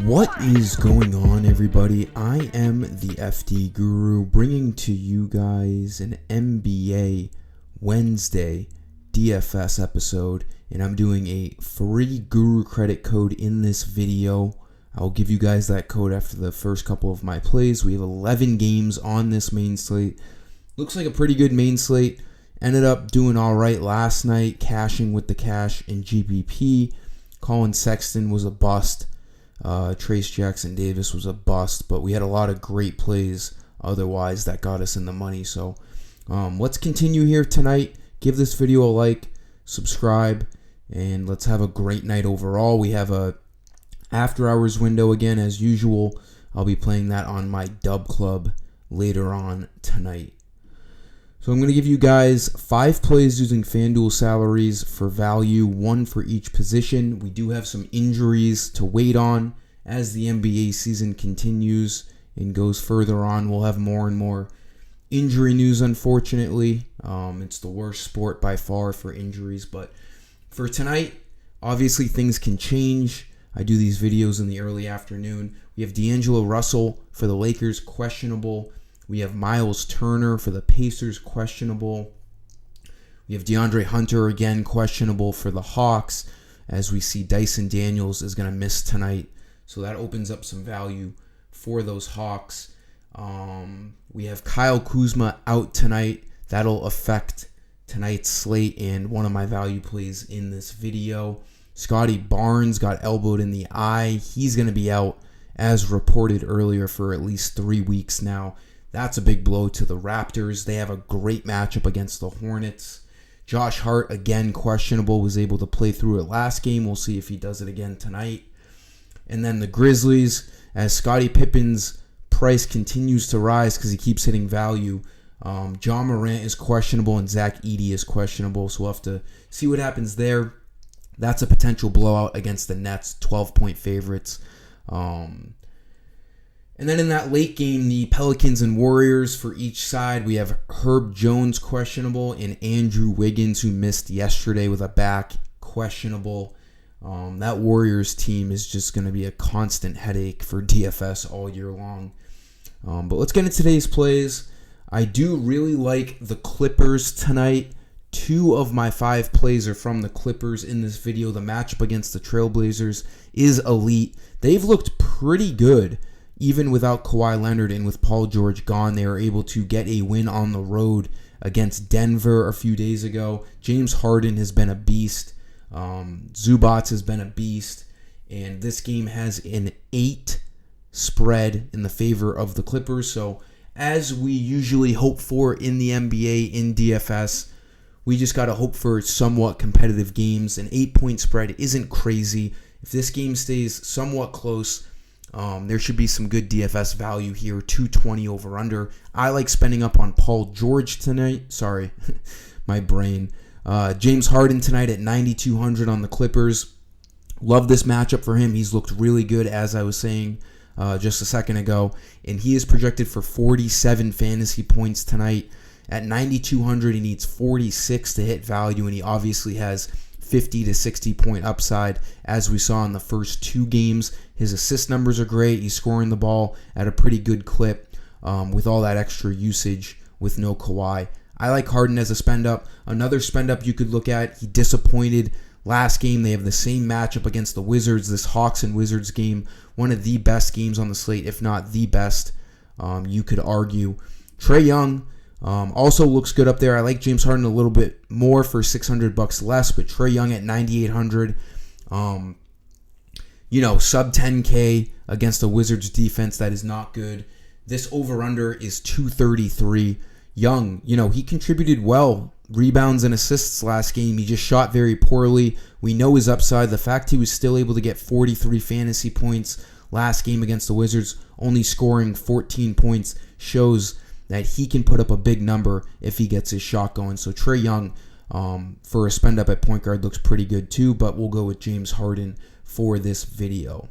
What is going on, everybody? I am the FDGURU, bringing to you guys an NBA Wednesday DFS episode, and I'm doing a free Guru credit code in this video. I'll give you guys that code after the first couple of my plays. We have 11 games on this main slate. Looks like a pretty good main slate. Ended up doing all right last night, cashing with the cash in GPP. Colin Sexton was a bust. Trace Jackson Davis was a bust, but we had a lot of great plays otherwise that got us in the money. So let's continue here tonight. Give this video a like, subscribe, and let's have a great night overall. We have a after hours window again as usual. I'll be playing that on my Dub Club later on tonight. So I'm going to give you guys 5 plays using FanDuel salaries for value, 1 for each position. We do have some injuries to wait on as the NBA season continues and goes further on. We'll have more and more injury news, unfortunately. It's the worst sport by far for injuries. But for tonight, obviously things can change. I do these videos in the early afternoon. We have D'Angelo Russell for the Lakers, questionable. We have Miles Turner for the Pacers, questionable. We have DeAndre Hunter, again, questionable for the Hawks, as we see Dyson Daniels is going to miss tonight. So that opens up some value for those Hawks. We have Kyle Kuzma out tonight. That'll affect tonight's slate and one of my value plays in this video. Scotty Barnes got elbowed in the eye. He's going to be out, as reported earlier, for at least 3 weeks now. That's a big blow to the Raptors. They have a great matchup against the Hornets. Josh Hart, again, questionable, was able to play through it last game. We'll see if he does it again tonight. And then the Grizzlies, as Scottie Pippen's price continues to rise because he keeps hitting value. John Morant is questionable and Zach Edey is questionable, so we'll have to see what happens there. That's a potential blowout against the Nets, 12-point favorites. And then in that late game, the Pelicans and Warriors for each side, we have Herb Jones questionable and Andrew Wiggins, who missed yesterday with a back, questionable. That Warriors team is just going to be a constant headache for DFS all year long. But let's get into today's plays. I do really like the Clippers tonight. 2 of my 5 plays are from the Clippers in this video. The matchup against the Trailblazers is elite. They've looked pretty good. Even without Kawhi Leonard and with Paul George gone, they were able to get a win on the road against Denver a few days ago. James Harden has been a beast. Zubats has been a beast. And this game has an 8 spread in the favor of the Clippers. So as we usually hope for in the NBA, in DFS, we just got to hope for somewhat competitive games. An 8-point spread isn't crazy. If this game stays somewhat close, there should be some good DFS value here, 220 over under. I like spending up on Paul George tonight. Sorry, my brain. James Harden tonight at 9,200 on the Clippers. Love this matchup for him. He's looked really good, as I was saying just a second ago. And he is projected for 47 fantasy points tonight. At 9,200, he needs 46 to hit value, and he obviously has 50 to 60 point upside, as we saw in the first 2 games. His assist numbers are great. He's scoring the ball at a pretty good clip with all that extra usage with no Kawhi. I like Harden as a spend up. Another spend up you could look at, he disappointed last game. They have the same matchup against the Wizards. This Hawks and Wizards game, one of the best games on the slate, if not the best, you could argue. Trae Young also looks good up there. I like James Harden a little bit more for $600 less, but Trae Young at 9,800, sub 10K against a Wizards defense that is not good. This over-under is 233. Young, he contributed well, rebounds and assists last game. He just shot very poorly. We know his upside. The fact he was still able to get 43 fantasy points last game against the Wizards, only scoring 14 points, shows that he can put up a big number if he gets his shot going. So Trae Young, for a spend up at point guard, looks pretty good too, but we'll go with James Harden for this video.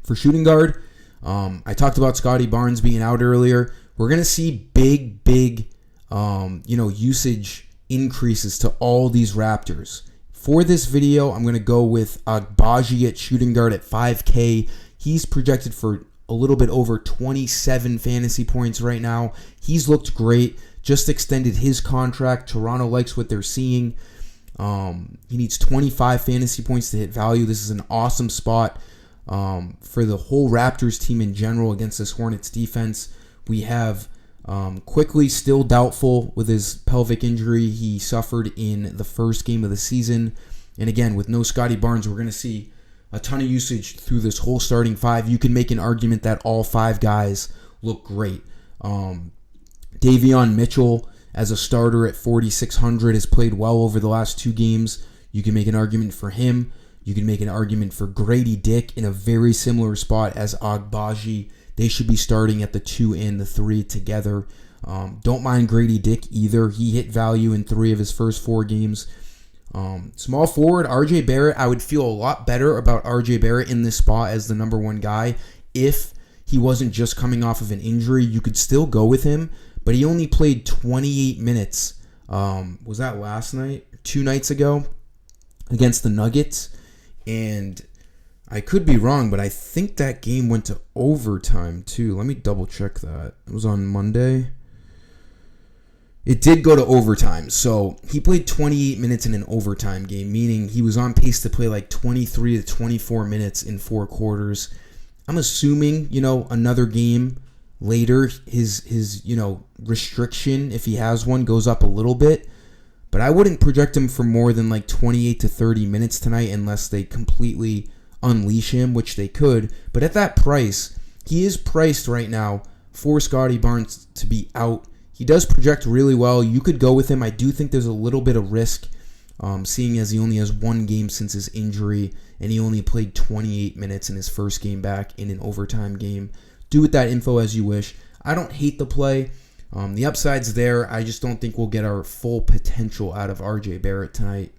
For shooting guard, I talked about Scotty Barnes being out earlier. We're going to see big, usage increases to all these Raptors. For this video, I'm going to go with Agbaji at shooting guard at 5K. He's projected for a little bit over 27 fantasy points right now. He's looked great. Just extended his contract. Toronto likes what they're seeing. He needs 25 fantasy points to hit value. This is an awesome spot for the whole Raptors team in general against this Hornets defense. We have Quickly still doubtful with his pelvic injury he suffered in the first game of the season. And again, with no Scotty Barnes, we're going to see a ton of usage through this whole starting five. You can make an argument that all five guys look great. Davion Mitchell, as a starter at 4,600, has played well over the last two games. You can make an argument for him. You can make an argument for Grady Dick in a very similar spot as Agbaji. They should be starting at the 2 and the 3 together. Don't mind Grady Dick either. He hit value in 3 of his first 4 games. Small forward, RJ Barrett. I would feel a lot better about RJ Barrett in this spot as the number 1 guy if he wasn't just coming off of an injury. You could still go with him, but he only played 28 minutes. Was that last night? 2 nights ago against the Nuggets. And I could be wrong, but I think that game went to overtime too. Let me double check that. It was on Monday. It did go to overtime. So he played 28 minutes in an overtime game, meaning he was on pace to play like 23 to 24 minutes in 4 quarters. I'm assuming, another game later, his restriction, if he has one, goes up a little bit. But I wouldn't project him for more than like 28 to 30 minutes tonight unless they completely unleash him, which they could. But at that price, he is priced right now for Scotty Barnes to be out. He does project really well. You could go with him. I do think there's a little bit of risk, seeing as he only has 1 game since his injury, and he only played 28 minutes in his first game back in an overtime game. Do with that info as you wish. I don't hate the play. The upside's there. I just don't think we'll get our full potential out of RJ Barrett tonight.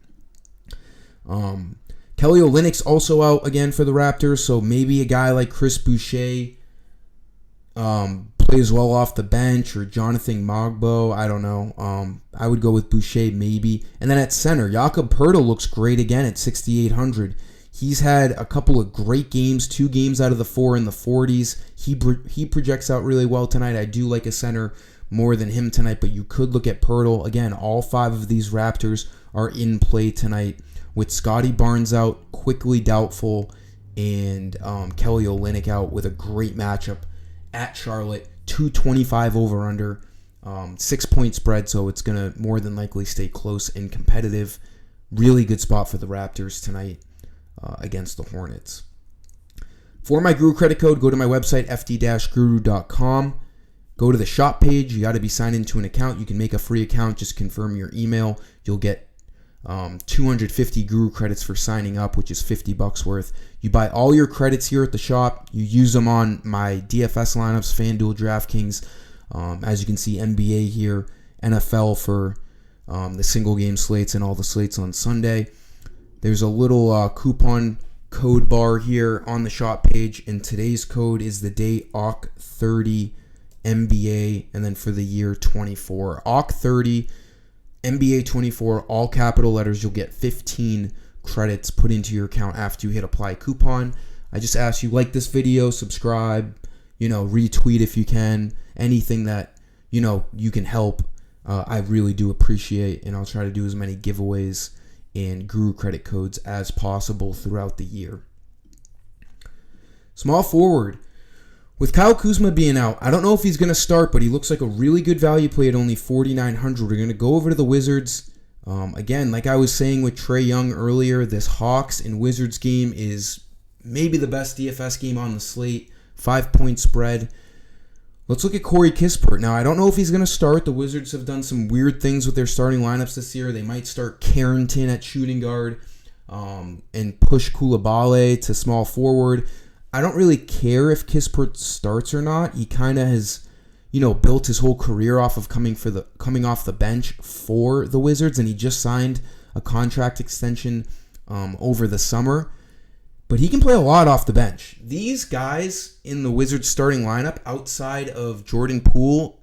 Kelly Olynyk's also out again for the Raptors, so maybe a guy like Chris Boucher plays well off the bench, or Jonathan Mogbo. I don't know. I would go with Boucher maybe. And then at center, Jakob Poeltl looks great again at 6,800. He's had a couple of great games, 2 games out of the 4 in the 40s. He projects out really well tonight. I do like a center more than him tonight, but you could look at Poeltl. Again, all 5 of these Raptors are in play tonight with Scotty Barnes out, Quickly doubtful, and Kelly Olynyk out with a great matchup at Charlotte. 225 over-under, 6-point spread, so it's going to more than likely stay close and competitive. Really good spot for the Raptors tonight against the Hornets. For my Guru credit code, go to my website, fd-guru.com. Go to the shop page. You got to be signed into an account. You can make a free account. Just confirm your email. You'll get 250 Guru credits for signing up, which is $50 worth. You buy all your credits here at the shop. You use them on my DFS lineups, FanDuel, DraftKings. As you can see, NBA here, NFL for the single game slates and all the slates on Sunday. There's a little coupon code bar here on the shop page, and today's code is the day OC30 NBA, and then for the year 24. OC30 NBA 24, all capital letters. You'll get 15 credits put into your account after you hit apply coupon. I just ask you like this video, subscribe, retweet if you can. Anything that, you can help, I really do appreciate, and I'll try to do as many giveaways and Guru credit codes as possible throughout the year. Small forward. With Kyle Kuzma being out, I don't know if he's going to start, but he looks like a really good value play at only 4,900. We're going to go over to the Wizards. Again, like I was saying with Trae Young earlier, this Hawks and Wizards game is maybe the best DFS game on the slate. 5-point spread. Let's look at Corey Kispert. Now, I don't know if he's going to start. The Wizards have done some weird things with their starting lineups this year. They might start Carrington at shooting guard and push Coulibaly to small forward. I don't really care if Kispert starts or not. He kind of has, built his whole career off of coming off the bench for the Wizards, and he just signed a contract extension over the summer. But he can play a lot off the bench. These guys in the Wizards starting lineup, outside of Jordan Poole,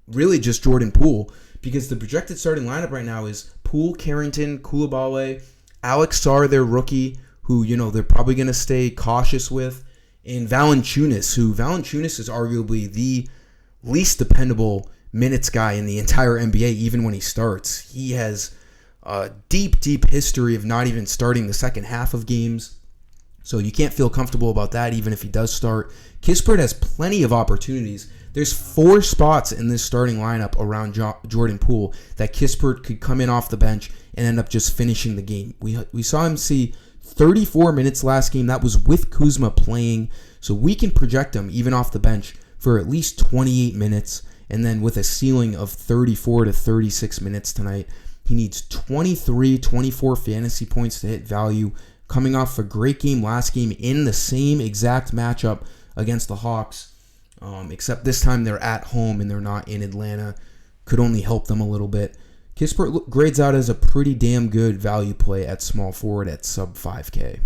really just Jordan Poole, because the projected starting lineup right now is Poole, Carrington, Coulibaly, Alex Sarr, their rookie, who they're probably going to stay cautious with, in Valanciunas, who Valanciunas is arguably the least dependable minutes guy in the entire NBA, even when he starts. He has a deep history of not even starting the second half of games, so you can't feel comfortable about that even if he does start. Kispert has plenty of opportunities. There's 4 spots in this starting lineup around Jordan Poole that Kispert could come in off the bench and end up just finishing the game. We saw him see 34 minutes last game. That was with Kuzma playing, so we can project him even off the bench for at least 28 minutes, and then with a ceiling of 34 to 36 minutes tonight. He needs 23, 24 fantasy points to hit value, coming off a great game last game in the same exact matchup against the Hawks, except this time they're at home and they're not in Atlanta. Could only help them a little bit. Kispert grades out as a pretty damn good value play at small forward at sub 5K.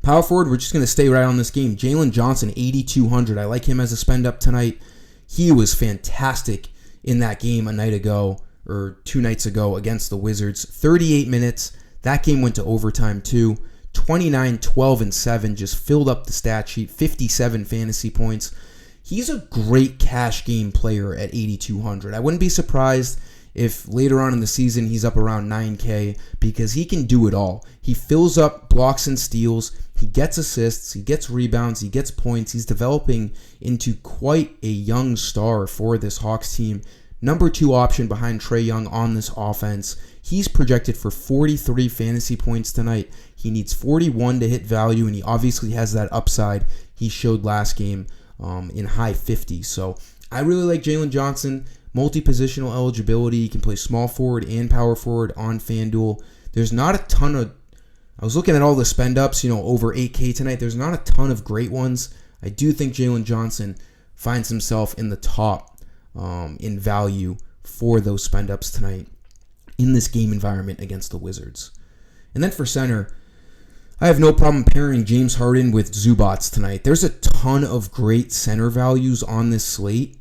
Power forward, we're just going to stay right on this game. Jalen Johnson, 8,200. I like him as a spend up tonight. He was fantastic in that game a night ago, or 2 nights ago against the Wizards. 38 minutes. That game went to overtime too. 29, 12, and 7. Just filled up the stat sheet. 57 fantasy points. He's a great cash game player at 8,200. I wouldn't be surprised if later on in the season he's up around 9K, because he can do it all. He fills up blocks and steals. He gets assists. He gets rebounds. He gets points. He's developing into quite a young star for this Hawks team. Number 2 option behind Trae Young on this offense. He's projected for 43 fantasy points tonight. He needs 41 to hit value, and he obviously has that upside he showed last game in high 50s. So I really like Jalen Johnson. Multi-positional eligibility. He can play small forward and power forward on FanDuel. There's not a ton of... I was looking at all the spend-ups, over 8K tonight. There's not a ton of great ones. I do think Jalen Johnson finds himself in the top in value for those spend-ups tonight in this game environment against the Wizards. And then for center, I have no problem pairing James Harden with Zubac tonight. There's a ton of great center values on this slate.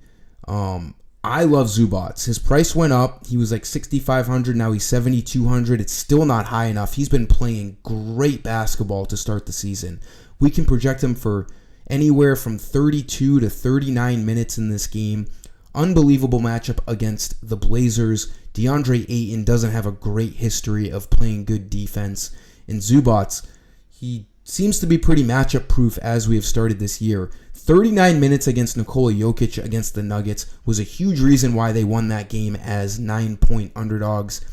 I love Zubac. His price went up. He was like 6,500. Now he's 7,200. It's still not high enough. He's been playing great basketball to start the season. We can project him for anywhere from 32 to 39 minutes in this game. Unbelievable matchup against the Blazers. DeAndre Ayton doesn't have a great history of playing good defense. And Zubac, he seems to be pretty matchup proof as we have started this year. 39 minutes against Nikola Jokic against the Nuggets was a huge reason why they won that game as 9-point underdogs.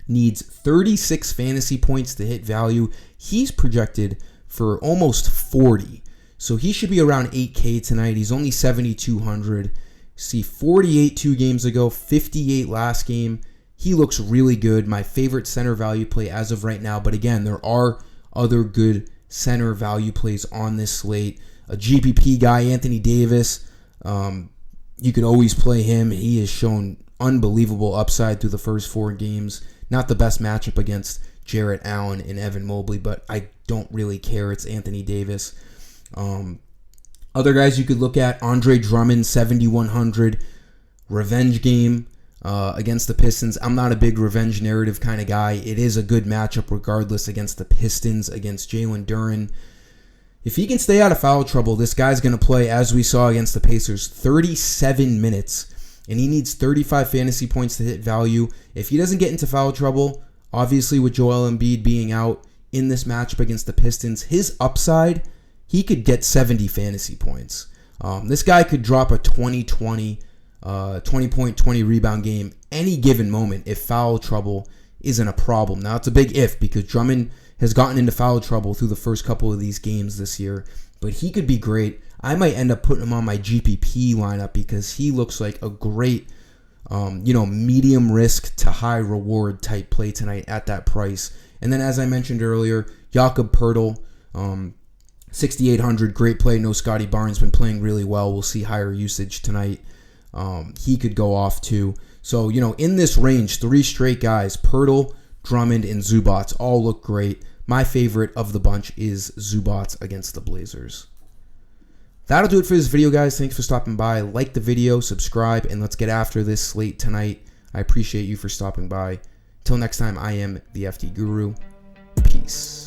Needs 36 fantasy points to hit value. He's projected for almost 40. So he should be around 8K tonight. He's only 7,200. See, 48 2 games ago, 58 last game. He looks really good. My favorite center value play as of right now. But again, there are other good center value plays on this slate. A GPP guy, Anthony Davis, you could always play him. He has shown unbelievable upside through the first 4 games. Not the best matchup against Jarrett Allen and Evan Mobley, but I don't really care. It's Anthony Davis. Other guys you could look at, Andre Drummond, 7,100. Revenge game against the Pistons. I'm not a big revenge narrative kind of guy. It is a good matchup regardless against the Pistons, against Jalen Duren. If he can stay out of foul trouble, this guy's going to play, as we saw against the Pacers, 37 minutes, and he needs 35 fantasy points to hit value. If he doesn't get into foul trouble, obviously with Joel Embiid being out in this matchup against the Pistons, his upside, he could get 70 fantasy points. This guy could drop a 20-20, 20-point, 20-rebound game any given moment if foul trouble isn't a problem. Now, it's a big if because Drummond has gotten into foul trouble through the first couple of these games this year, but he could be great. I might end up putting him on my GPP lineup because he looks like a great, medium risk to high reward type play tonight at that price. And then, as I mentioned earlier, Jakob Poeltl, 6,800, great play. No Scotty Barnes, been playing really well. We'll see higher usage tonight. He could go off too. So, in this range, 3 straight guys, Poeltl, Drummond, and Zubac all look great. My favorite of the bunch is Zubac against the Blazers. That'll do it for this video, guys. Thanks for stopping by. Like the video, subscribe, and let's get after this slate tonight. I appreciate you for stopping by. Till next time, I am the FD Guru. Peace.